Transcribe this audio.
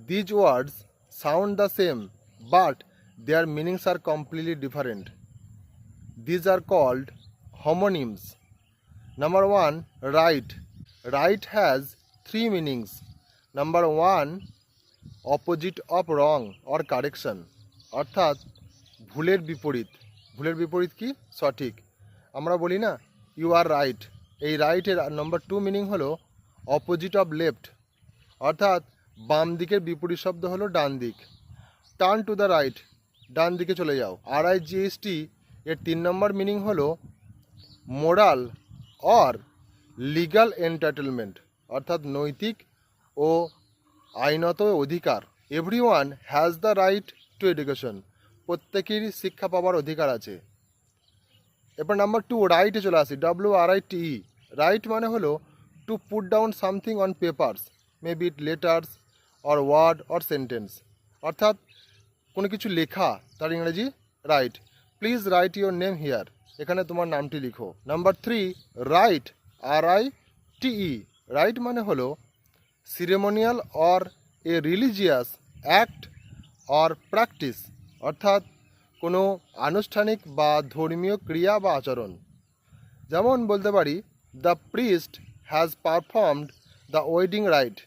These words sound the same, but their meanings are completely different. These are called homonyms. Number 1, right. Right has 3 meanings. Number 1, opposite of wrong or correction, অর্থাৎ ভুলের বিপরীত। ভুলের বিপরীত কি? সঠিক। আমরা বলি না ইউ আর রাইট, এই রাইটের নম্বর 2 মিনিং হলো অপোজিট অফ লেফট, অর্থাৎ বাম দিকের বিপরীত শব্দ হলো ডান দিক। টার্ন টু দ্য রাইট, ডান দিকে চলে যাও। RIGHT এর 3 নম্বর মিনিং হলো মোরাল অর লিগাল এন্টাইটেলমেন্ট, অর্থাৎ নৈতিক ও আইনত অধিকার। Everyone has the right two education, প্রত্যেকেরই শিক্ষা পাওয়ার অধিকার আছে। এরপর নাম্বার 2, রাইটে চলে আসি। WRITE, রাইট মানে হলো to put down something on papers, maybe it letters or word or sentence, অর্থাৎ কোনো কিছু লেখা, তার ইংরেজি write. Please write your name here, এখানে তোমার নামটি লিখো। নাম্বার 3, রাইট, RITE, রাইট মানে হলো ceremonial or a religious act or practice, অর্থাৎ কোনো আনুষ্ঠানিক বা ধর্মীয় ক্রিয়া বা আচরণ। যেমন বলতে পারি the priest has performed the wedding right,